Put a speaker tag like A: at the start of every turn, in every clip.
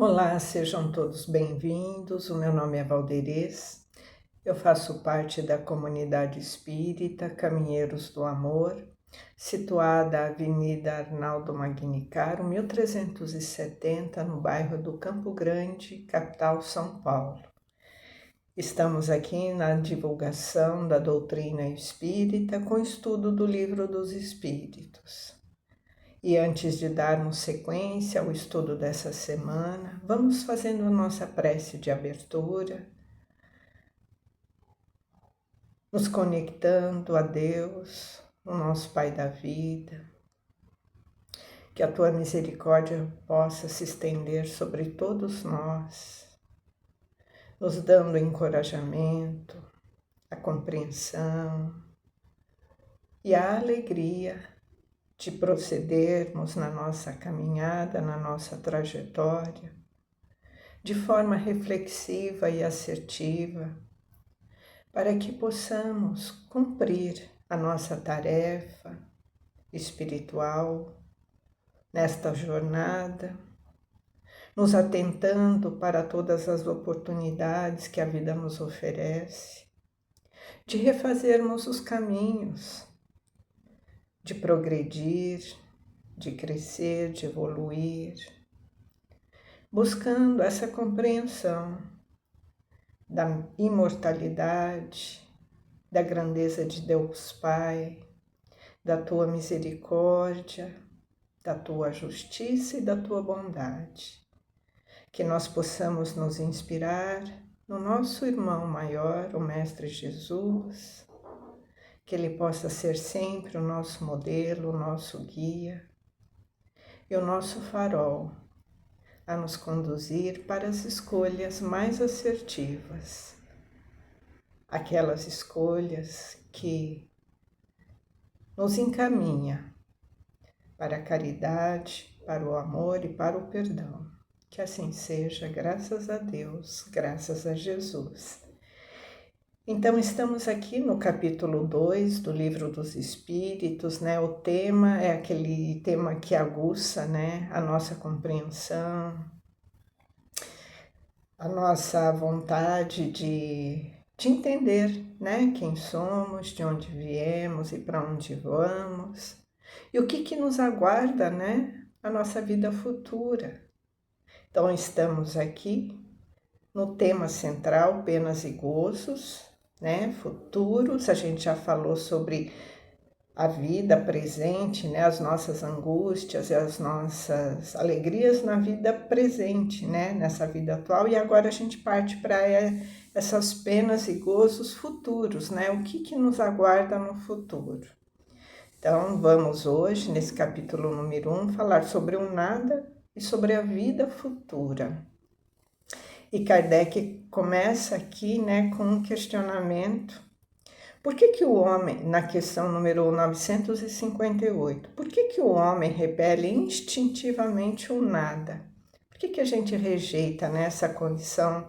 A: Olá, sejam todos bem-vindos. O meu nome é Valderez. Eu faço parte da comunidade espírita Caminheiros do Amor, situada na Avenida Arnaldo Magnicaro, 1370, no bairro do Campo Grande, capital São Paulo. Estamos aqui na divulgação da doutrina espírita com o estudo do Livro dos Espíritos. E antes de darmos sequência ao estudo dessa semana, vamos fazendo a nossa prece de abertura, nos conectando a Deus, o nosso Pai da vida, que a Tua misericórdia possa se estender sobre todos nós, nos dando encorajamento, a compreensão e a alegria de procedermos na nossa caminhada, na nossa trajetória, de forma reflexiva e assertiva, para que possamos cumprir a nossa tarefa espiritual nesta jornada, nos atentando para todas as oportunidades que a vida nos oferece, de refazermos os caminhos, de progredir, de crescer, de evoluir, buscando essa compreensão da imortalidade, da grandeza de Deus Pai, da Tua misericórdia, da Tua justiça e da Tua bondade. Que nós possamos nos inspirar no nosso irmão maior, o Mestre Jesus, que Ele possa ser sempre o nosso modelo, o nosso guia e o nosso farol a nos conduzir para as escolhas mais assertivas, aquelas escolhas que nos encaminham para a caridade, para o amor e para o perdão. Que assim seja, graças a Deus, graças a Jesus. Então, estamos aqui no capítulo 2 do Livro dos Espíritos, né? O tema é aquele tema que aguça, né, a nossa compreensão, a nossa vontade de entender, né, quem somos, de onde viemos e para onde vamos, e o que nos aguarda, né, a nossa vida futura. Então, estamos aqui no tema central, penas e gozos, né, futuros. A gente já falou sobre a vida presente, né, as nossas angústias e as nossas alegrias na vida presente, né, nessa vida atual, e agora a gente parte para essas penas e gozos futuros, né, o que nos aguarda no futuro. Então, vamos hoje, nesse capítulo número 1, falar sobre o nada e sobre a vida futura. E Kardec começa aqui, né, com um questionamento. Por que o homem, na questão número 958, por que o homem repele instintivamente o nada? Por que a gente rejeita, né, essa condição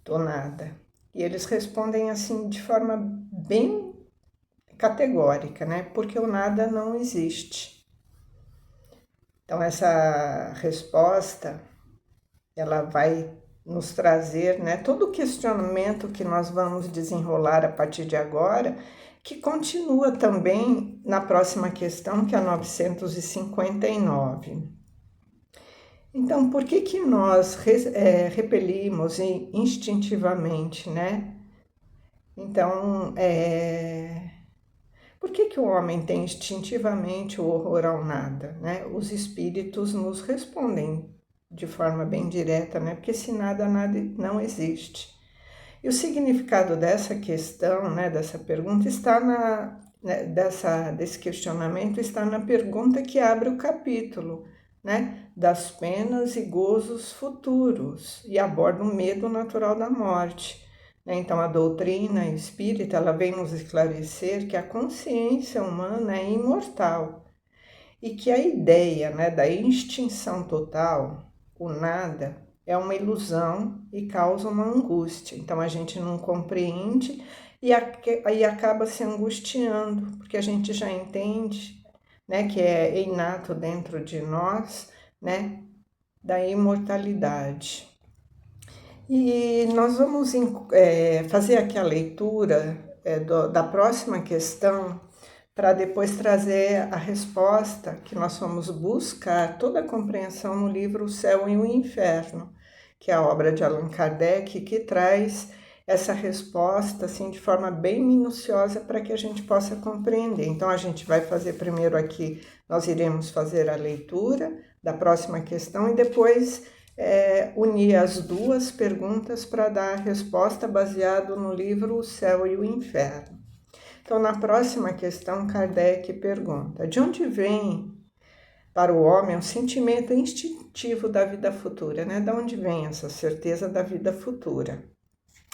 A: do nada? E eles respondem assim de forma bem categórica, né? Porque o nada não existe. Então essa resposta, ela vai nos trazer, né, todo o questionamento que nós vamos desenrolar a partir de agora, que continua também na próxima questão, que é a 959. Então, por que nós repelimos instintivamente, né? Então, por que o homem tem instintivamente o horror ao nada, né? Os espíritos nos respondem de forma bem direta, né? Porque se nada não existe. E o significado dessa questão, né, dessa pergunta, está desse questionamento, está na pergunta que abre o capítulo, né, das penas e gozos futuros, e aborda o medo natural da morte. Então, a doutrina espírita, ela vem nos esclarecer que a consciência humana é imortal e que a ideia, né, da extinção total, o nada, é uma ilusão e causa uma angústia. Então, a gente não compreende e aí acaba se angustiando, porque a gente já entende, né, que é inato dentro de nós, né, da imortalidade. E nós vamos fazer aqui a leitura da próxima questão para depois trazer a resposta que nós vamos buscar toda a compreensão no livro O Céu e o Inferno, que é a obra de Allan Kardec, que traz essa resposta assim de forma bem minuciosa para que a gente possa compreender. Então a gente vai fazer primeiro aqui, nós iremos fazer a leitura da próxima questão e depois unir as duas perguntas para dar a resposta baseado no livro O Céu e o Inferno. Então, na próxima questão, Kardec pergunta: de onde vem para o homem o sentimento instintivo da vida futura, né? De onde vem essa certeza da vida futura?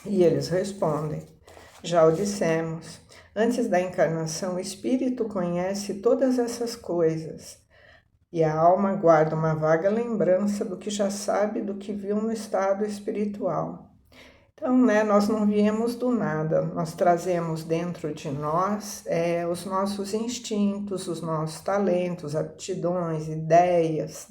A: E eles respondem: já o dissemos, antes da encarnação, o espírito conhece todas essas coisas. E a alma guarda uma vaga lembrança do que já sabe, do que viu no estado espiritual. Então, nós não viemos do nada, nós trazemos dentro de nós os nossos instintos, os nossos talentos, aptidões, ideias,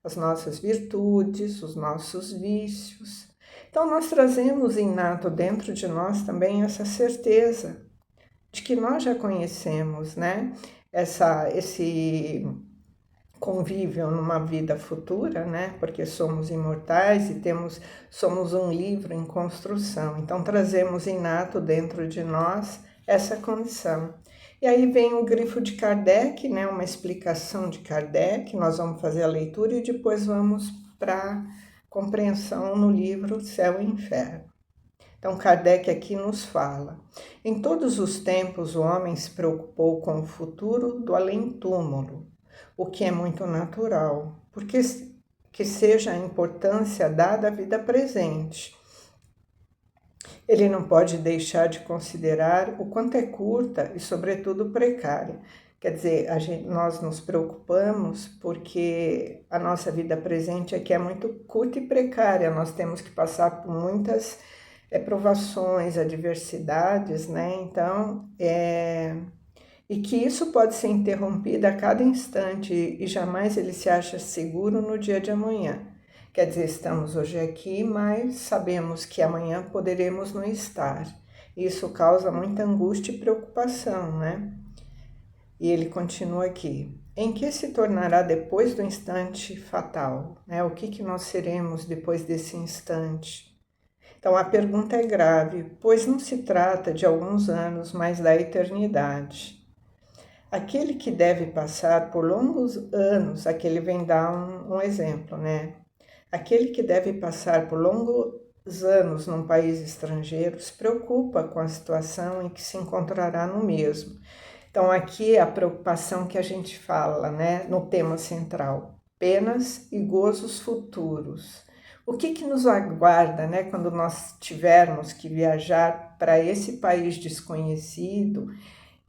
A: as nossas virtudes, os nossos vícios. Então, nós trazemos inato dentro de nós também essa certeza de que nós já conhecemos, esse convívio numa vida futura, porque somos imortais e somos um livro em construção. Então trazemos inato dentro de nós essa condição. E aí vem o grifo de Kardec, uma explicação de Kardec. Nós vamos fazer a leitura e depois vamos para a compreensão no livro Céu e Inferno. Então Kardec aqui nos fala: em todos os tempos o homem se preocupou com o futuro do além-túmulo, o que é muito natural, porque que seja a importância dada à vida presente. Ele não pode deixar de considerar o quanto é curta e, sobretudo, precária. Quer dizer, nós nos preocupamos porque a nossa vida presente aqui é muito curta e precária. Nós temos que passar por muitas provações, adversidades, Então, e que isso pode ser interrompido a cada instante e jamais ele se acha seguro no dia de amanhã. Quer dizer, estamos hoje aqui, mas sabemos que amanhã poderemos não estar. Isso causa muita angústia e preocupação, E ele continua aqui: em que se tornará depois do instante fatal? O que nós seremos depois desse instante? Então a pergunta é grave, pois não se trata de alguns anos, mas da eternidade. Aquele que deve passar por longos anos, aqui ele vem dar um exemplo, Aquele que deve passar por longos anos num país estrangeiro se preocupa com a situação em que se encontrará no mesmo. Então aqui é a preocupação que a gente fala, no tema central: penas e gozos futuros. O que nos aguarda, quando nós tivermos que viajar para esse país desconhecido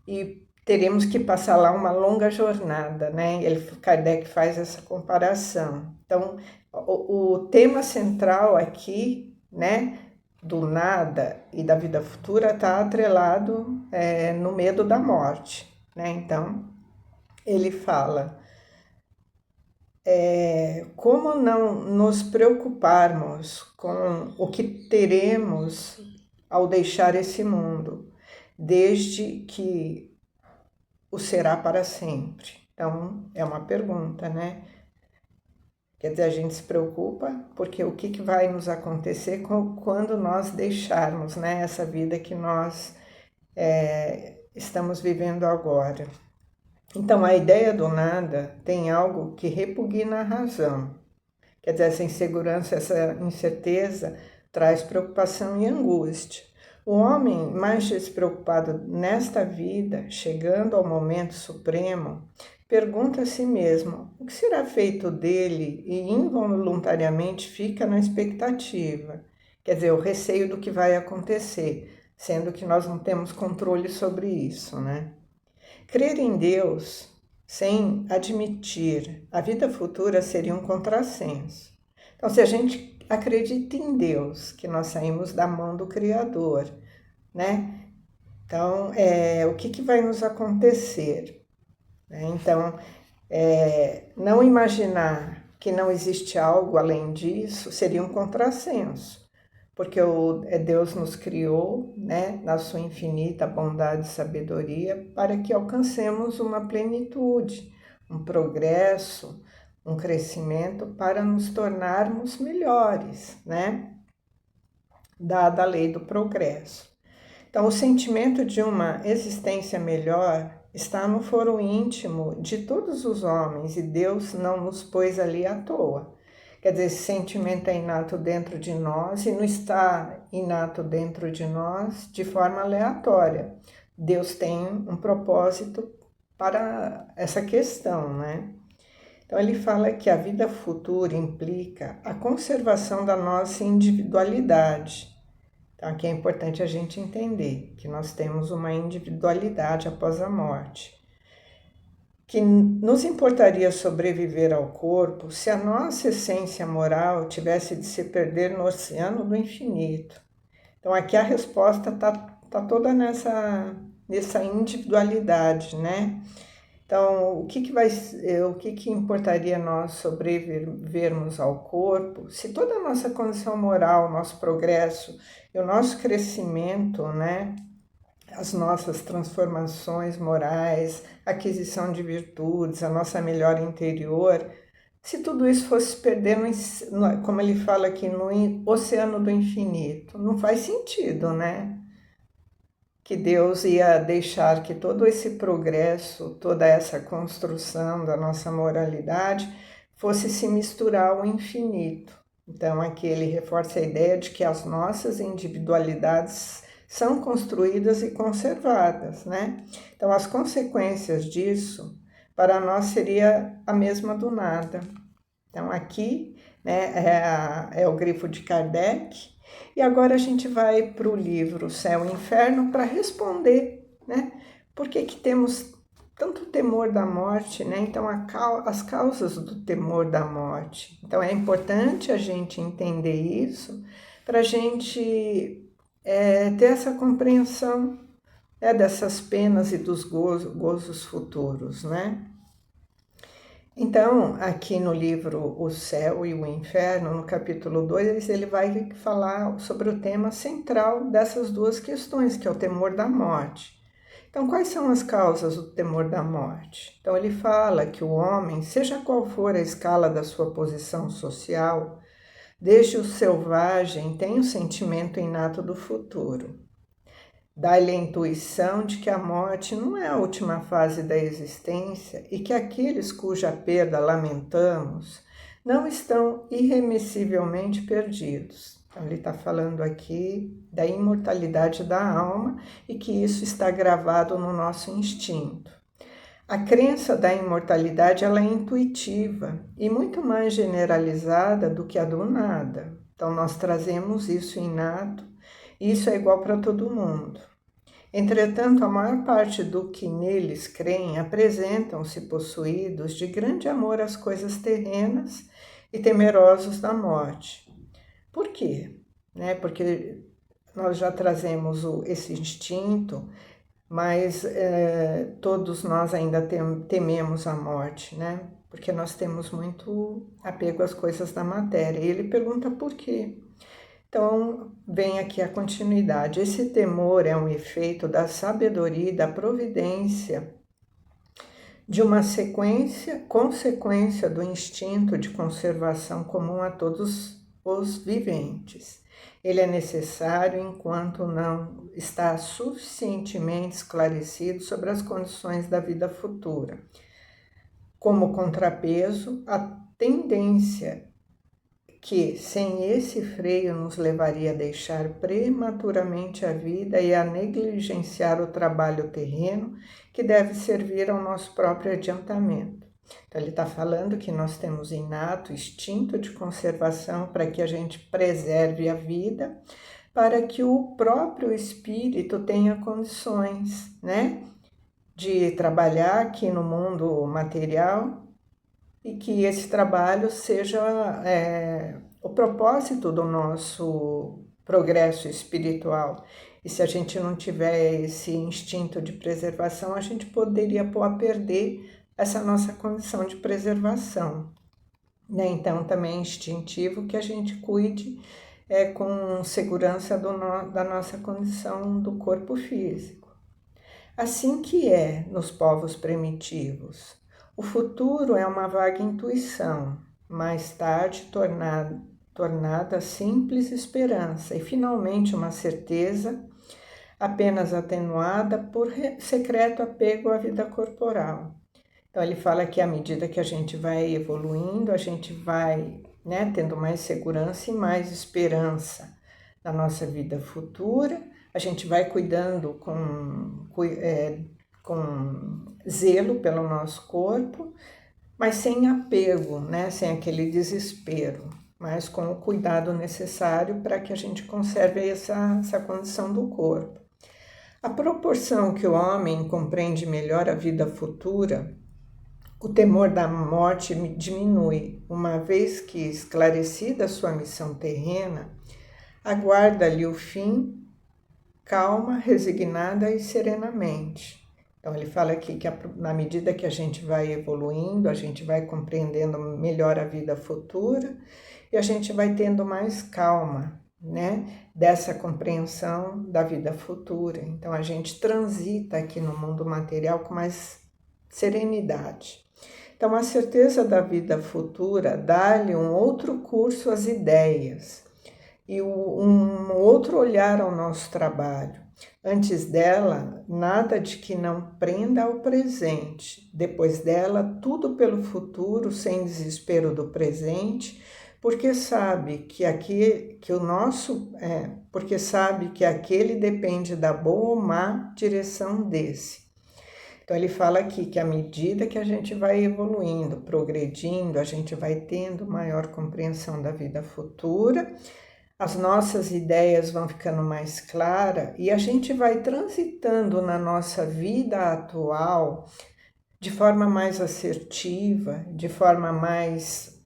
A: e teremos que passar lá uma longa jornada, Kardec faz essa comparação. Então, o tema central aqui, do nada e da vida futura está atrelado no medo da morte, Então, ele fala: como não nos preocuparmos com o que teremos ao deixar esse mundo, desde que o será para sempre? Então, é uma pergunta, Quer dizer, a gente se preocupa porque o que vai nos acontecer quando nós deixarmos, essa vida que nós estamos vivendo agora. Então, a ideia do nada tem algo que repugna a razão. Quer dizer, essa insegurança, essa incerteza traz preocupação e angústia. O homem mais despreocupado nesta vida, chegando ao momento supremo, pergunta a si mesmo o que será feito dele e involuntariamente fica na expectativa. Quer dizer, o receio do que vai acontecer, sendo que nós não temos controle sobre isso, Crer em Deus sem admitir a vida futura seria um contrassenso. Então, se a gente acredita em Deus, que nós saímos da mão do Criador, Então, o que vai nos acontecer? Então, não imaginar que não existe algo além disso, seria um contrassenso, porque Deus nos criou, né, na sua infinita bondade e sabedoria, para que alcancemos uma plenitude, um progresso, um crescimento para nos tornarmos melhores, né? Dada a lei do progresso. Então, o sentimento de uma existência melhor está no foro íntimo de todos os homens e Deus não nos pôs ali à toa. Quer dizer, esse sentimento é inato dentro de nós e não está inato dentro de nós de forma aleatória. Deus tem um propósito para essa questão, né? Então, ele fala que a vida futura implica a conservação da nossa individualidade. Então, aqui é importante a gente entender que nós temos uma individualidade após a morte, que nos importaria sobreviver ao corpo se a nossa essência moral tivesse de se perder no oceano do infinito. Então, aqui a resposta tá toda nessa individualidade, né? Então, o que importaria nós sobrevivermos ao corpo se toda a nossa condição moral, nosso progresso e o nosso crescimento, né, as nossas transformações morais, aquisição de virtudes, a nossa melhora interior, se tudo isso fosse perder, como ele fala aqui, no oceano do infinito? Não faz sentido, né? Que Deus ia deixar que todo esse progresso, toda essa construção da nossa moralidade fosse se misturar ao infinito. Então, aqui ele reforça a ideia de que as nossas individualidades são construídas e conservadas, né? Então, as consequências disso, para nós, seria a mesma do nada. Então, aqui, né, é o grifo de Kardec. E agora a gente vai para o livro Céu e Inferno para responder, né? Por que temos tanto temor da morte, né? Então, as causas do temor da morte. Então, é importante a gente entender isso para a gente ter essa compreensão, né, dessas penas e dos gozos futuros, né? Então, aqui no livro O Céu e o Inferno, no capítulo 2, ele vai falar sobre o tema central dessas duas questões, que é o temor da morte. Então, quais são as causas do temor da morte? Então, ele fala que o homem, seja qual for a escala da sua posição social, desde o selvagem, tem o sentimento inato do futuro. Dá-lhe a intuição de que a morte não é a última fase da existência e que aqueles cuja perda lamentamos não estão irremissivelmente perdidos. Então, ele está falando aqui da imortalidade da alma e que isso está gravado no nosso instinto. A crença da imortalidade ela é intuitiva e muito mais generalizada do que a do nada. Então, nós trazemos isso inato. Isso é igual para todo mundo. Entretanto, a maior parte do que neles creem apresentam-se possuídos de grande amor às coisas terrenas e temerosos da morte. Por quê? Porque nós já trazemos esse instinto, mas todos nós ainda tememos a morte, né? Porque nós temos muito apego às coisas da matéria. E ele pergunta por quê? Então, vem aqui a continuidade. Esse temor é um efeito da sabedoria e da providência de uma consequência do instinto de conservação comum a todos os viventes. Ele é necessário enquanto não está suficientemente esclarecido sobre as condições da vida futura. Como contrapeso, a tendência que, sem esse freio, nos levaria a deixar prematuramente a vida e a negligenciar o trabalho terreno que deve servir ao nosso próprio adiantamento. Então, ele está falando que nós temos inato instinto de conservação para que a gente preserve a vida, para que o próprio espírito tenha condições, né, de trabalhar aqui no mundo material, e que esse trabalho seja o propósito do nosso progresso espiritual. E se a gente não tiver esse instinto de preservação, a gente poderia pôr a perder essa nossa condição de preservação, né? Então também é instintivo que a gente cuide com segurança da nossa condição do corpo físico. Assim que é nos povos primitivos. O futuro é uma vaga intuição, mais tarde tornada simples esperança e finalmente uma certeza apenas atenuada por secreto apego à vida corporal. Então ele fala que à medida que a gente vai evoluindo, a gente vai, né, tendo mais segurança e mais esperança na nossa vida futura. A gente vai cuidando com zelo pelo nosso corpo, mas sem apego, né, sem aquele desespero, mas com o cuidado necessário para que a gente conserve essa condição do corpo. À proporção que o homem compreende melhor a vida futura, o temor da morte diminui, uma vez que, esclarecida a sua missão terrena, aguarda-lhe o fim, calma, resignada e serenamente. Então ele fala aqui que na medida que a gente vai evoluindo, a gente vai compreendendo melhor a vida futura e a gente vai tendo mais calma, né, dessa compreensão da vida futura. Então a gente transita aqui no mundo material com mais serenidade. Então a certeza da vida futura dá-lhe um outro curso às ideias e um outro olhar ao nosso trabalho. Antes dela, nada de que não prenda ao presente. Depois dela, tudo pelo futuro, sem desespero do presente, porque sabe que porque sabe que aquele depende da boa ou má direção desse. Então ele fala aqui que à medida que a gente vai evoluindo, progredindo, a gente vai tendo maior compreensão da vida futura, as nossas ideias vão ficando mais claras e a gente vai transitando na nossa vida atual de forma mais assertiva, de forma mais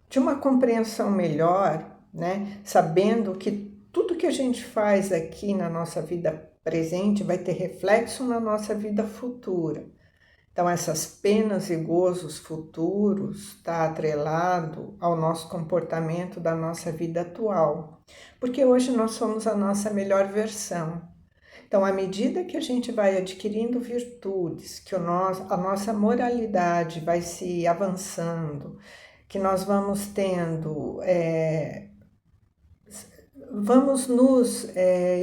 A: de uma compreensão melhor, né? Sabendo que tudo que a gente faz aqui na nossa vida presente vai ter reflexo na nossa vida futura. Então, essas penas e gozos futuros está atrelado ao nosso comportamento da nossa vida atual, porque hoje nós somos a nossa melhor versão. Então, à medida que a gente vai adquirindo virtudes, que a nossa moralidade vai se avançando, que nós vamos tendo, vamos nos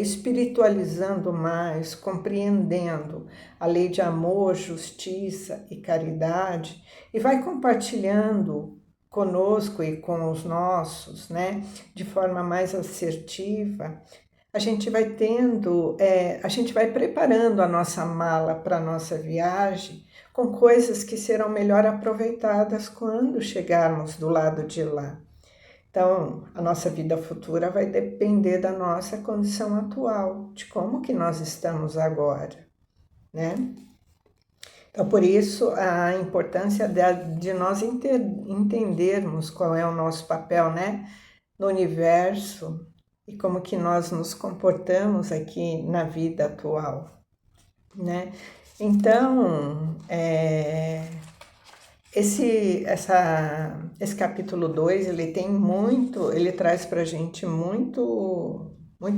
A: espiritualizando mais, compreendendo a lei de amor, justiça e caridade, e vai compartilhando conosco e com os nossos, né, de forma mais assertiva, a gente vai a gente vai preparando a nossa mala para a nossa viagem com coisas que serão melhor aproveitadas quando chegarmos do lado de lá. Então, a nossa vida futura vai depender da nossa condição atual, de como que nós estamos agora, né? Então, por isso, a importância de nós entendermos qual é o nosso papel, né, no universo e como que nós nos comportamos aqui na vida atual, né? Então, esse capítulo 2, ele traz para a gente muito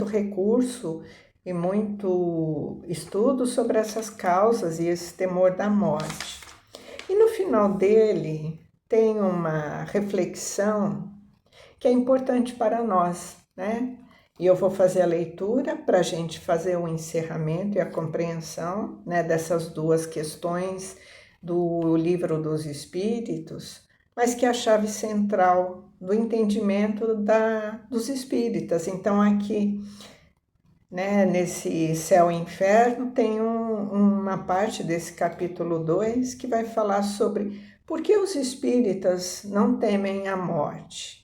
A: recurso e muito estudo sobre essas causas e esse temor da morte. E no final dele tem uma reflexão que é importante para nós, né? E eu vou fazer a leitura para a gente fazer o encerramento e a compreensão, né, dessas duas questões do Livro dos Espíritos, mas que é a chave central do entendimento dos espíritas. Então aqui, né, nesse Céu e Inferno, tem uma parte desse capítulo 2 que vai falar sobre por que os espíritas não temem a morte.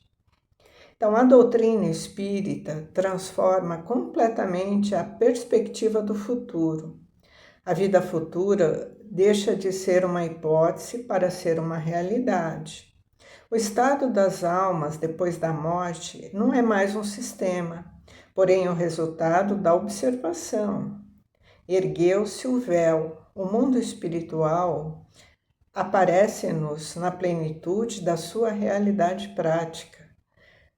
A: Então, a doutrina espírita transforma completamente a perspectiva do futuro. A vida futura deixa de ser uma hipótese para ser uma realidade. O estado das almas depois da morte não é mais um sistema, porém o resultado da observação. Ergueu-se o véu. O mundo espiritual aparece-nos na plenitude da sua realidade prática.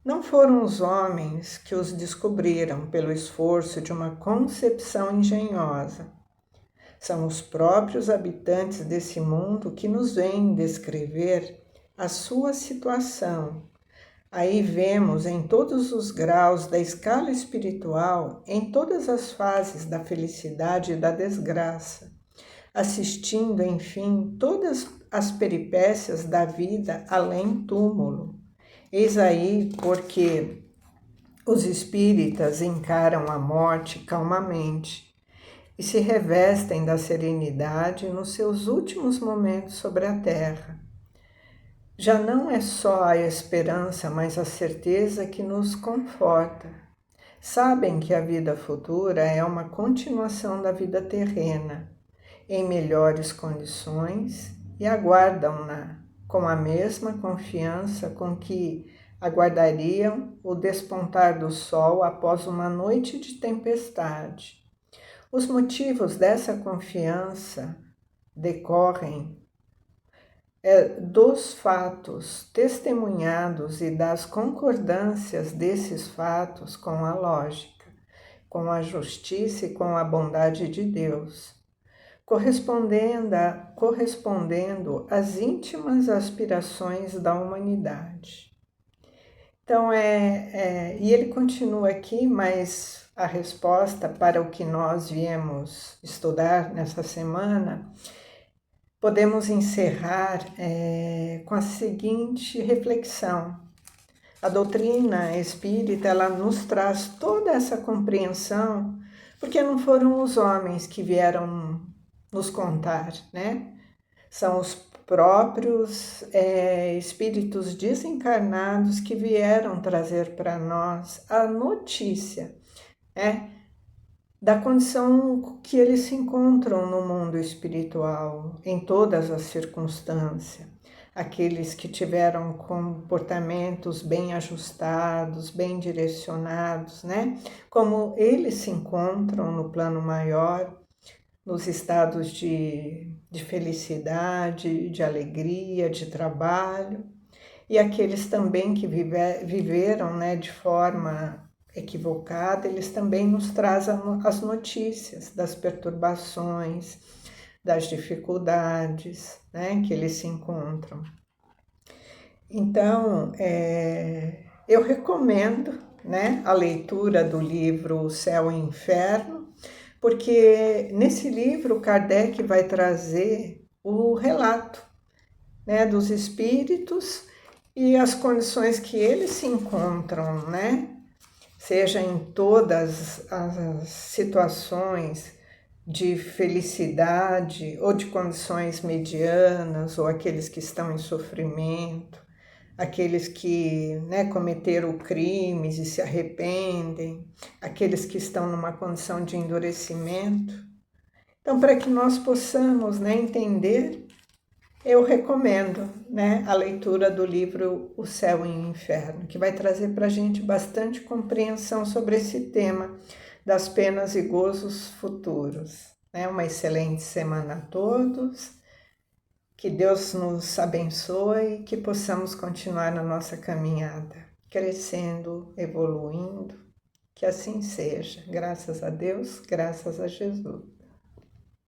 A: Não foram os homens que os descobriram pelo esforço de uma concepção engenhosa. São os próprios habitantes desse mundo que nos vêm descrever a sua situação. Aí vemos em todos os graus da escala espiritual, em todas as fases da felicidade e da desgraça, assistindo, enfim, todas as peripécias da vida além túmulo. Eis aí porque os espíritas encaram a morte calmamente e se revestem da serenidade nos seus últimos momentos sobre a terra. Já não é só a esperança, mas a certeza que nos conforta. Sabem que a vida futura é uma continuação da vida terrena, em melhores condições, e aguardam-na com a mesma confiança com que aguardariam o despontar do sol após uma noite de tempestade. Os motivos dessa confiança decorrem dos fatos testemunhados e das concordâncias desses fatos com a lógica, com a justiça e com a bondade de Deus, correspondendo às íntimas aspirações da humanidade. Então, e ele continua aqui, mas a resposta para o que nós viemos estudar nessa semana, podemos encerrar com a seguinte reflexão. A doutrina espírita, ela nos traz toda essa compreensão, porque não foram os homens que vieram nos contar, né? São os próprios espíritos desencarnados que vieram trazer para nós a notícia, né? Da condição que eles se encontram no mundo espiritual, em todas as circunstâncias. Aqueles que tiveram comportamentos bem ajustados, bem direcionados, né? Como eles se encontram no plano maior, nos estados de felicidade, de alegria, de trabalho. E aqueles também que viveram, né, de forma equivocada, eles também nos trazem as notícias das perturbações, das dificuldades, né, que eles se encontram. Então, eu recomendo, né, a leitura do livro O Céu e o Inferno, porque nesse livro Kardec vai trazer o relato, né, dos espíritos e as condições que eles se encontram, né? Seja em todas as situações de felicidade ou de condições medianas, ou aqueles que estão em sofrimento, aqueles que, né, cometeram crimes e se arrependem, aqueles que estão numa condição de endurecimento. Então, para que nós possamos, né, entender, eu recomendo, né, a leitura do livro O Céu e o Inferno, que vai trazer para a gente bastante compreensão sobre esse tema das penas e gozos futuros. Né? Uma excelente semana a todos, que Deus nos abençoe e que possamos continuar na nossa caminhada, crescendo, evoluindo, que assim seja. Graças a Deus, graças a Jesus.